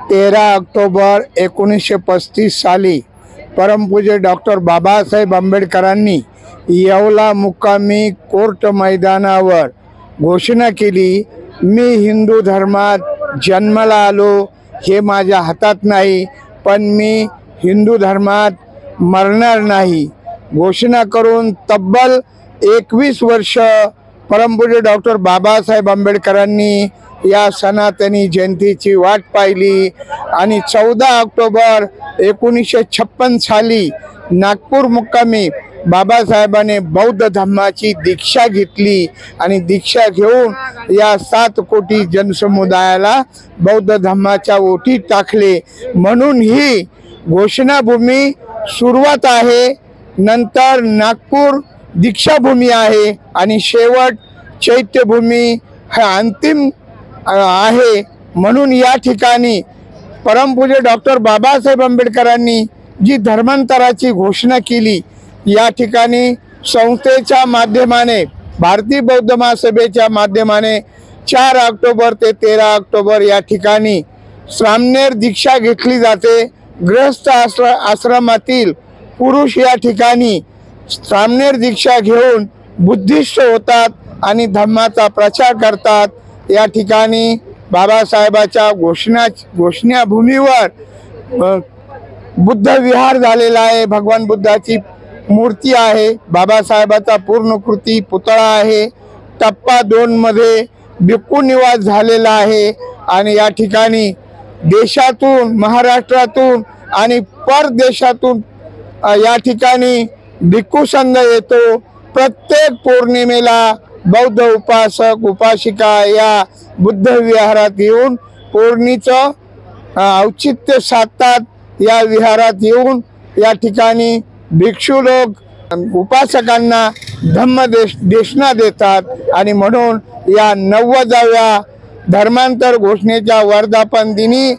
तेरा ऑक्टोबर 1935 साली परमपूज्य डॉक्टर बाबासाहेब आंबेडकरांनी येवला मुक्कामी कोर्ट मैदानावर घोषणा केली, मी हिंदू धर्मात जन्माला आलो हे माझ्या हातात नाही, पण मी हिंदू धर्मात मरणार नाही घोषणा करून तब्बल 21 वर्ष परमपूज्य डॉक्टर बाबासाहेब आंबेडकरांनी या सनातनी जयंतीची वाट पाहिली आणि 14 ऑक्टोबर 1956 साली नागपूर मुक्कामी बाबासाहेबांनी बौद्ध धम्माची दीक्षा घेतली आणि दीक्षा घेऊन या 7 कोटी जनसमुदायाला बौद्ध धम्माच्या ओटी टाकले। म्हणून ही घोषणाभूमी सुरुवात आहे, नंतर नागपूर दीक्षाभूमी आहे आणि शेवट चैत्यभूमी हा अंतिम आहे। म्हणून या ठिकाणी परमपूज्य डॉक्टर बाबासाहेब आंबेडकरांनी जी धर्मांतराची घोषणा केली, या ठिकाणी संस्थेच्या माध्यमाने भारतीय बौद्ध महासभेच्या माध्यमाने 4 ऑक्टोबर ते 13 ऑक्टोबर या ठिकाणी सामनेर दीक्षा घेतली जाते। गृहस्थ आश्रमातील पुरुष या ठिकाणी सामनेर दीक्षा घेऊन बुद्धिस्ट होतात आणि धम्माचा प्रचार करतात। या ठिकाणी बाबासाहेबाच्या घोषणाभूमीवर बुद्ध विहार झालेला आहे, भगवान बुद्धाची मूर्ती आहे, बाबासाहेबाचा पूर्णकृती पुतळा आहे, टप्पा 2 मध्ये भिक्खू निवास झालेला आहे आणि या ठिकाणी देशातून महाराष्ट्रातून आणि परदेशातून या ठिकाणी भिक्खू संघ येतो। प्रत्येक पौर्णिमेला बौद्ध उपासक उपासिका या बुद्ध विहारात येऊन पौर्णिमेचं औचित्य साधतात। या विहारात येऊन या ठिकाणी भिक्षू लोक उपासकांना धम्मदेशना देतात आणि म्हणून या 90व्या धर्मांतर घोषणेच्या वर्धापन दिनी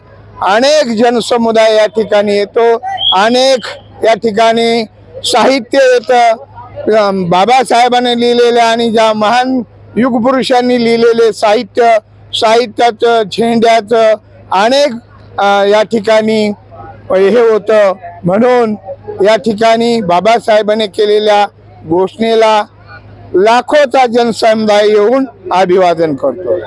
अनेक जनसमुदाय या ठिकाणी येतो, अनेक या ठिकाणी साहित्य येतं, बाबासाहेबांनी लिहिलेले आणि ज्या महान युगपुरुषांनी लिहिलेले साहित्याचं झेंड्याचं अनेक या ठिकाणी हे होतं। म्हणून या ठिकाणी बाबासाहेबांनी केलेल्या घोषणेला लाखोचा जनसमुदाय येऊन अभिवादन करतो।